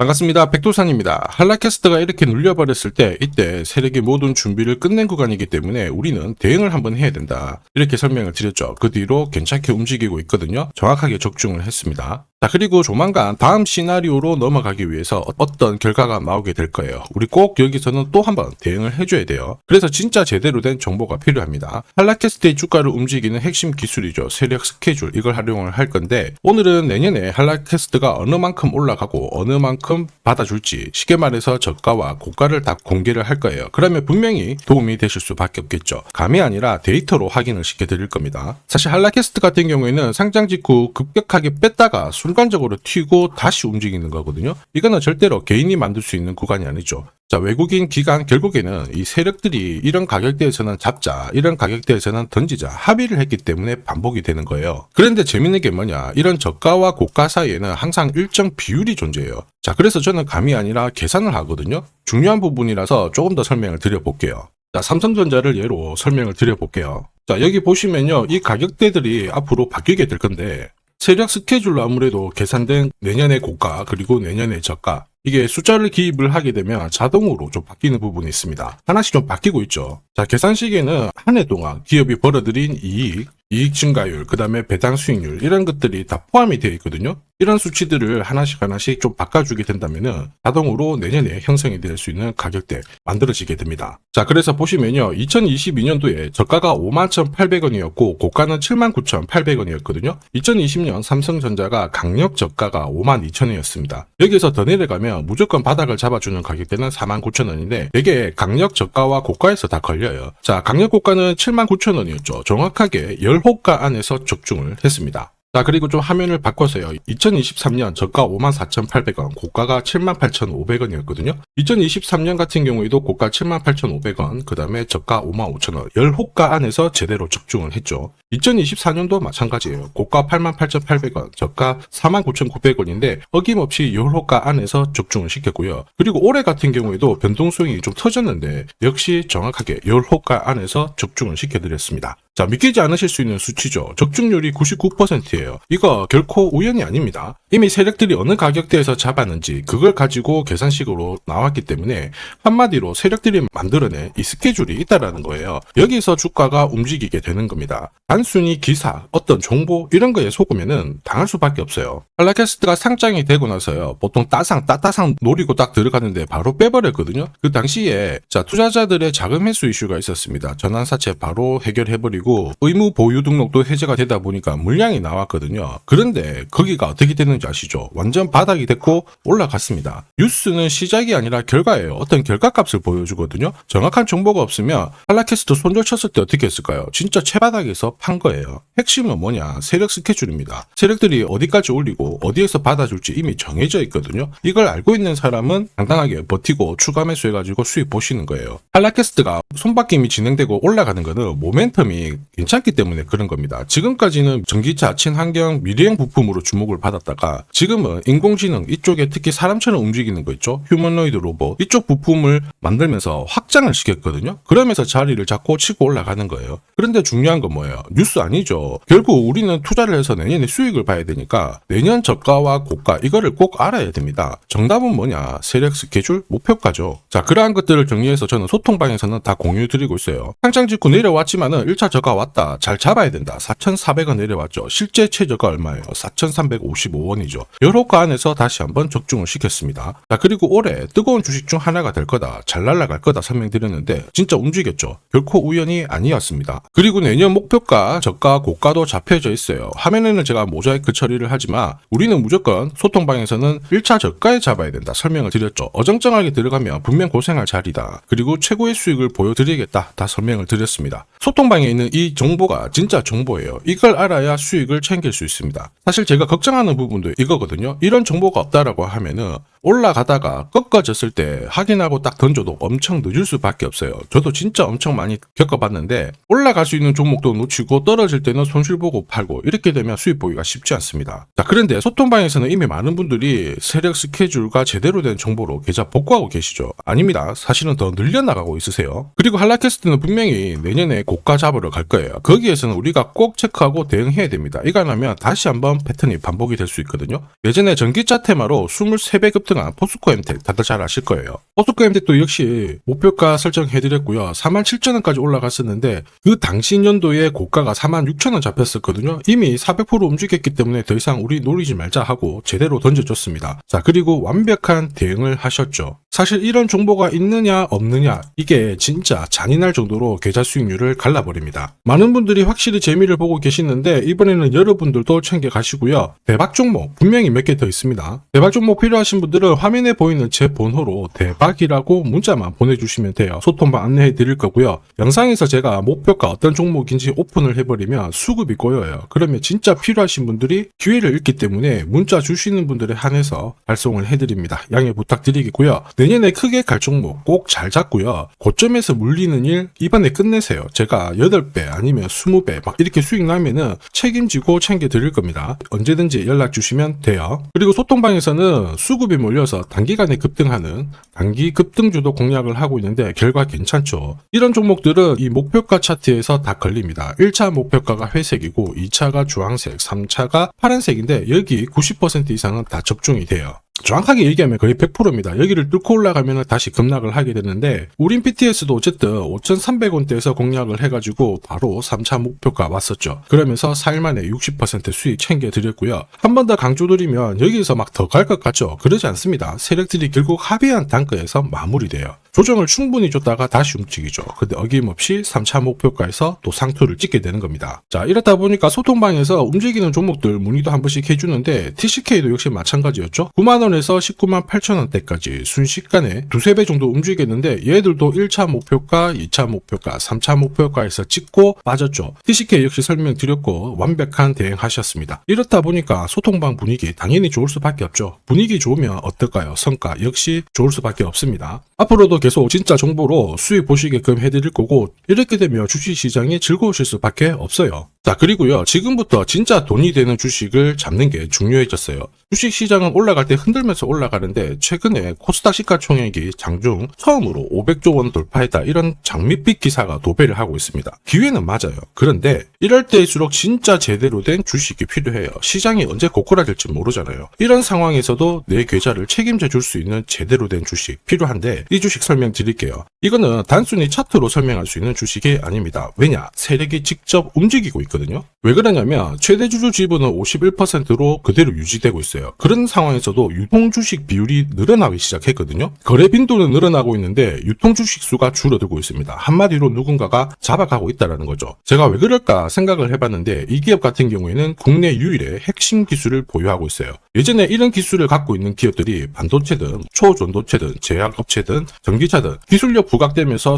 반갑습니다. 백도산입니다. 한라캐스트가 이렇게 눌려버렸을 때 이때 세력이 모든 준비를 끝낸 구간이기 때문에 우리는 대응을 한번 해야 된다. 이렇게 설명을 드렸죠. 그 뒤로 괜찮게 움직이고 있거든요. 정확하게 적중을 했습니다. 자, 그리고 조만간 다음 시나리오로 넘어가기 위해서 어떤 결과가 나오게 될 거예요. 우리 꼭 여기서는 또 한번 대응을 해줘야 돼요. 그래서 진짜 제대로 된 정보가 필요합니다. 한라캐스트의 주가를 움직이는 핵심 기술이죠. 세력 스케줄, 이걸 활용을 할 건데 오늘은 내년에 한라캐스트가 어느 만큼 올라가고 어느 만큼 받아줄지 쉽게 말해서 저가와 고가를 다 공개를 할 거예요. 그러면 분명히 도움이 되실 수밖에 없겠죠. 감이 아니라 데이터로 확인을 시켜드릴 겁니다. 사실 한라캐스트 같은 경우에는 상장 직후 급격하게 뺐다가 순간적으로 튀고 다시 움직이는 거거든요. 이거는 절대로 개인이 만들 수 있는 구간이 아니죠. 자, 외국인 기관 결국에는 이 세력들이 이런 가격대에서는 잡자, 이런 가격대에서는 던지자 합의를 했기 때문에 반복이 되는 거예요. 그런데 재밌는 게 뭐냐, 이런 저가와 고가 사이에는 항상 일정 비율이 존재해요. 자, 그래서 저는 감이 아니라 계산을 하거든요. 중요한 부분이라서 조금 더 설명을 드려볼게요. 자, 삼성전자를 예로 설명을 드려볼게요. 자, 여기 보시면요, 이 가격대들이 앞으로 바뀌게 될 건데 세력 스케줄로 아무래도 계산된 내년의 고가 그리고 내년의 저가, 이게 숫자를 기입을 하게 되면 자동으로 좀 바뀌는 부분이 있습니다. 하나씩 좀 바뀌고 있죠. 자, 계산식에는 한 해 동안 기업이 벌어들인 이익 증가율, 그 다음에 배당 수익률, 이런 것들이 다 포함이 되어 있거든요. 이런 수치들을 하나씩 좀 바꿔주게 된다면은 자동으로 내년에 형성이 될 수 있는 가격대 만들어지게 됩니다. 자, 그래서 보시면요, 2022년도에 저가가 51,800원이었고 고가는 79,800원이었거든요. 2020년 삼성전자가 강력 저가가 52,000원이었습니다. 여기에서 더 내려가면 무조건 바닥을 잡아주는 가격대는 49,000원인데 이게 강력 저가와 고가에서 다 걸려요. 자, 강력 고가는 79,000원이었죠. 정확하게 10호가 안에서 적중을 했습니다. 자, 그리고 좀 화면을 바꿔서요. 2023년 저가 54,800원, 고가가 78,500원이었거든요. 2023년 같은 경우에도 고가 78,500원, 그 다음에 저가 55,000원, 10호가 안에서 제대로 적중을 했죠. 2024년도 마찬가지예요. 고가 88,800원, 저가 49,900원인데 어김없이 10호가 안에서 적중을 시켰고요. 그리고 올해 같은 경우에도 변동성이 좀 터졌는데 역시 정확하게 10호가 안에서 적중을 시켜드렸습니다. 자, 믿기지 않으실 수 있는 수치죠. 적중률이 99%예요. 이거 결코 우연이 아닙니다. 이미 세력들이 어느 가격대에서 잡았는지 그걸 가지고 계산식으로 나왔기 때문에 한마디로 세력들이 만들어낸 이 스케줄이 있다라는 거예요. 여기서 주가가 움직이게 되는 겁니다. 단순히 기사, 어떤 정보 이런 거에 속으면은 당할 수밖에 없어요. 한라캐스트가 상장이 되고 나서요, 보통 따따상 노리고 딱 들어가는데 바로 빼버렸거든요. 그 당시에 자, 투자자들의 자금 회수 이슈가 있었습니다. 전환사채 바로 해결해버리고 의무 보유 등록도 해제가 되다 보니까 물량이 나왔거든요. 그런데 거기가 어떻게 됐는지 아시죠? 완전 바닥이 됐고 올라갔습니다. 뉴스는 시작이 아니라 결과예요. 어떤 결과값을 보여주거든요. 정확한 정보가 없으면 한라캐스트 손절 쳤을 때 어떻게 했을까요? 진짜 최바닥에서 판 거예요. 핵심은 뭐냐? 세력 스케줄입니다. 세력들이 어디까지 올리고 어디에서 받아줄지 이미 정해져 있거든요. 이걸 알고 있는 사람은 당당하게 버티고 추가 매수해가지고 수익 보시는 거예요. 한라캐스트가 손바뀜이 진행되고 올라가는 거는 모멘텀이 괜찮기 때문에 그런 겁니다. 지금까지는 전기차, 친환경, 미래형 부품으로 주목을 받았다가 지금은 인공지능 이쪽에 특히 사람처럼 움직이는 거 있죠? 휴머노이드 로봇 이쪽 부품을 만들면서 확장을 시켰거든요. 그러면서 자리를 잡고 치고 올라가는 거예요. 그런데 중요한 건 뭐예요? 뉴스 아니죠. 결국 우리는 투자를 해서 내년에 수익을 봐야 되니까 내년 저가와 고가 이거를 꼭 알아야 됩니다. 정답은 뭐냐? 세력 스케줄, 목표가죠. 자, 그러한 것들을 정리해서 저는 소통방에서는 다 공유 드리고 있어요. 상장 직후 내려왔지만은 1차 저가 왔다. 잘 잡아야 된다. 4,400원 내려왔죠. 실제 최저가 얼마예요? 4,355원이죠. 여러가 안에서 다시 한번 적중을 시켰습니다. 자, 그리고 올해 뜨거운 주식 중 하나가 될 거다. 잘 날아갈 거다 설명드렸는데 진짜 움직였죠. 결코 우연이 아니었습니다. 그리고 내년 목표가, 저가, 고가도 잡혀져 있어요. 화면에는 제가 모자이크 처리를 하지만 우리는 무조건 소통방에서는 1차 저가에 잡아야 된다 설명을 드렸죠. 어정쩡하게 들어가면 분명 고생할 자리다. 그리고 최고의 수익을 보여드리겠다. 다 설명을 드렸습니다. 소통방에 있는 이 정보가 진짜 정보예요. 이걸 알아야 수익을 챙길 수 있습니다. 사실 제가 걱정하는 부분도 이거거든요. 이런 정보가 없다라고 하면은 올라가다가 꺾어졌을 때 확인하고 딱 던져도 엄청 늦을 수밖에 없어요. 저도 진짜 엄청 많이 겪어봤는데 올라갈 수 있는 종목도 놓치고 떨어질 때는 손실 보고 팔고 이렇게 되면 수익 보기가 쉽지 않습니다. 자, 그런데 소통방에서는 이미 많은 분들이 세력 스케줄과 제대로 된 정보로 계좌 복구하고 계시죠. 아닙니다. 사실은 더 늘려나가고 있으세요. 그리고 한라캐스트는 분명히 내년에 고가 잡으러 갈 거예요. 거기에서는 우리가 꼭 체크하고 대응해야 됩니다. 이거 안 하면 다시 한번 패턴이 반복이 될 수 있거든요. 예전에 전기차 테마로 23배 급등 급등한 포스코엠텍 다들 잘 아실 거예요. 포스코엠텍도 역시 목표가 설정해드렸고요. 47,000원까지 올라갔었는데 그 당시 연도에 고가가 46,000원 잡혔었거든요. 이미 400% 움직였기 때문에 더 이상 우리 노리지 말자 하고 제대로 던져줬습니다. 자, 그리고 완벽한 대응을 하셨죠. 사실 이런 정보가 있느냐 없느냐 이게 진짜 잔인할 정도로 계좌 수익률을 갈라버립니다. 많은 분들이 확실히 재미를 보고 계시는데 이번에는 여러분들도 챙겨가시고요. 대박 종목 분명히 몇 개 더 있습니다. 대박 종목 필요하신 분들은 화면에 보이는 제 번호로 대박이라고 문자만 보내주시면 돼요. 소통방 안내해 드릴 거고요. 영상에서 제가 목표가 어떤 종목인지 오픈을 해버리면 수급이 꼬여요. 그러면 진짜 필요하신 분들이 기회를 잃기 때문에 문자 주시는 분들에 한해서 발송을 해드립니다. 양해 부탁드리겠고요. 내년에 크게 갈 종목 꼭 잘 잡고요. 고점에서 물리는 일 이번에 끝내세요. 제가 8배 아니면 20배 막 이렇게 수익 나면은 책임지고 챙겨 드릴 겁니다. 언제든지 연락 주시면 돼요. 그리고 소통방에서는 수급이 몰려서 단기간에 급등하는 단기 급등주도 공략을 하고 있는데 결과 괜찮죠. 이런 종목들은 이 목표가 차트에서 다 걸립니다. 1차 목표가가 회색이고 2차가 주황색, 3차가 파란색인데 여기 90% 이상은 다 적중이 돼요. 정확하게 얘기하면 거의 100%입니다. 여기를 뚫고 올라가면 다시 급락을 하게 되는데 우린 PTS도 어쨌든 5,300원대에서 공략을 해가지고 바로 3차 목표가 왔었죠. 그러면서 4일 만에 60% 수익 챙겨드렸고요. 한 번 더 강조드리면 여기서 막 더 갈 것 같죠? 그러지 않습니다. 세력들이 결국 합의한 단가에서 마무리돼요. 조정을 충분히 줬다가 다시 움직이죠. 근데 어김없이 3차 목표가에서 또 상투를 찍게 되는 겁니다. 자, 이렇다 보니까 소통방에서 움직이는 종목들 문의도 한 번씩 해주는데 TCK도 역시 마찬가지였죠. 90,000원에서 198,000원대까지 순식간에 두세 배 정도 움직였는데 얘들도 1차 목표가, 2차 목표가, 3차 목표가에서 찍고 빠졌죠. TCK 역시 설명드렸고 완벽한 대응하셨습니다. 이렇다 보니까 소통방 분위기 당연히 좋을 수밖에 없죠. 분위기 좋으면 어떨까요? 성과 역시 좋을 수밖에 없습니다. 앞으로도 계속 진짜 정보로 수익 보시게끔 해드릴 거고 이렇게 되면 주식시장이 즐거우실 수밖에 없어요. 자, 그리고요, 지금부터 진짜 돈이 되는 주식을 잡는 게 중요해졌어요. 주식시장은 올라갈 때 흔들면서 올라가는데 최근에 코스닥 시가총액이 장중 처음으로 500조 원 돌파했다 이런 장밋빛 기사가 도배를 하고 있습니다. 기회는 맞아요. 그런데 이럴 때일수록 진짜 제대로 된 주식이 필요해요. 시장이 언제 고꾸라질지 모르잖아요. 이런 상황에서도 내 계좌를 책임져 줄 수 있는 제대로 된 주식 필요한데 이 주식 설명드릴게요. 이거는 단순히 차트로 설명할 수 있는 주식이 아닙니다. 왜냐? 세력이 직접 움직이고 있거든요. 왜 그러냐면 최대 주주 지분은 51%로 그대로 유지되고 있어요. 그런 상황에서도 유통 주식 비율이 늘어나기 시작했거든요. 거래 빈도는 늘어나고 있는데 유통 주식 수가 줄어들고 있습니다. 한마디로 누군가가 잡아가고 있다는 거죠. 제가 왜 그럴까 생각을 해봤는데 이 기업 같은 경우에는 국내 유일의 핵심 기술을 보유하고 있어요. 예전에 이런 기술을 갖고 있는 기업들이 반도체든 초전도체든 제약업체든 전기차든 기술력 부각되면서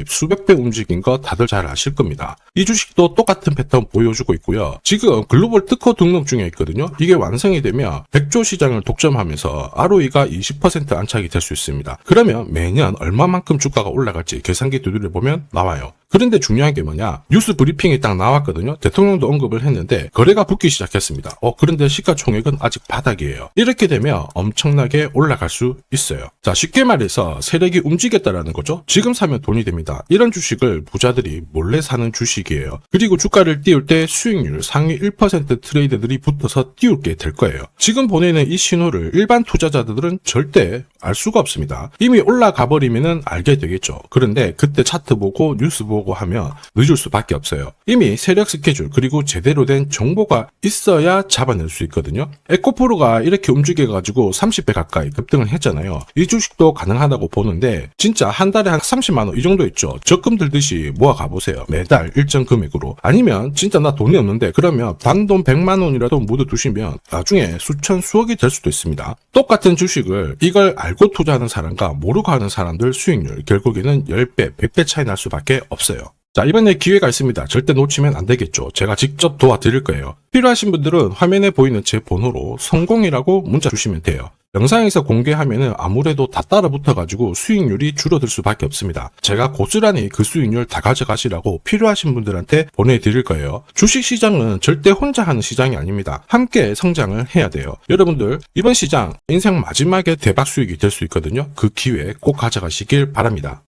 수백 배 움직인 거 다들 잘 아실 겁니다. 이 주식도 똑같은 패턴 보여주고 있고요. 지금 글로벌 특허 등록 중에 있거든요. 이게 완성이 되면 100조 시장을 독점하면서 ROE가 20% 안착이 될 수 있습니다. 그러면 매년 얼마만큼 주가가 올라갈지 계산기 두드려 보면 나와요. 그런데 중요한 게 뭐냐? 뉴스 브리핑이 딱 나왔거든요. 대통령도 언급을 했는데 거래가 붙기 시작했습니다. 그런데 시가총액은 아직 바닥이에요. 이렇게 되면 엄청나게 올라갈 수 있어요. 자, 쉽게 말해서 세력이 움직였다라는 거죠. 지금 사면 돈이 됩니다. 이런 주식을 부자들이 몰래 사는 주식이에요. 그리고 주가를 띄울 때 수익률 상위 1% 트레이더들이 붙어서 띄우게 될 거예요. 지금 보내는 이 신호를 일반 투자자들은 절대 알 수가 없습니다. 이미 올라가 버리면은 알게 되겠죠. 그런데 그때 차트 보고 뉴스 보고 하면 늦을 수밖에 없어요. 이미 세력 스케줄 그리고 제대로 된 정보가 있어야 잡아낼 수 있거든요. 에코프로가 이렇게 움직여가지고 30배 가까이 급등을 했잖아요. 이 주식도 가능하다고 보는데 진짜 한 달에 한 30만 원 이 정도 있죠. 적금 들듯이 모아 가보세요. 매달 일정 금액으로. 아니면 진짜 나 돈이 없는데 그러면 단돈 100만 원이라도 모두 두시면 나중에 수천 수억이 될 수도 있습니다. 똑같은 주식을 이걸 알고 투자하는 사람과 모르고 하는 사람들 수익률 결국에는 10배, 100배 차이 날 수밖에 없어요. 자, 이번에 기회가 있습니다. 절대 놓치면 안 되겠죠. 제가 직접 도와드릴 거예요. 필요하신 분들은 화면에 보이는 제 번호로 성공이라고 문자 주시면 돼요. 영상에서 공개하면은 아무래도 다 따라 붙어가지고 수익률이 줄어들 수밖에 없습니다. 제가 고스란히 그 수익률 다 가져가시라고 필요하신 분들한테 보내드릴 거예요. 주식시장은 절대 혼자 하는 시장이 아닙니다. 함께 성장을 해야 돼요. 여러분들 이번 시장 인생 마지막에 대박 수익이 될 수 있거든요. 그 기회 꼭 가져가시길 바랍니다.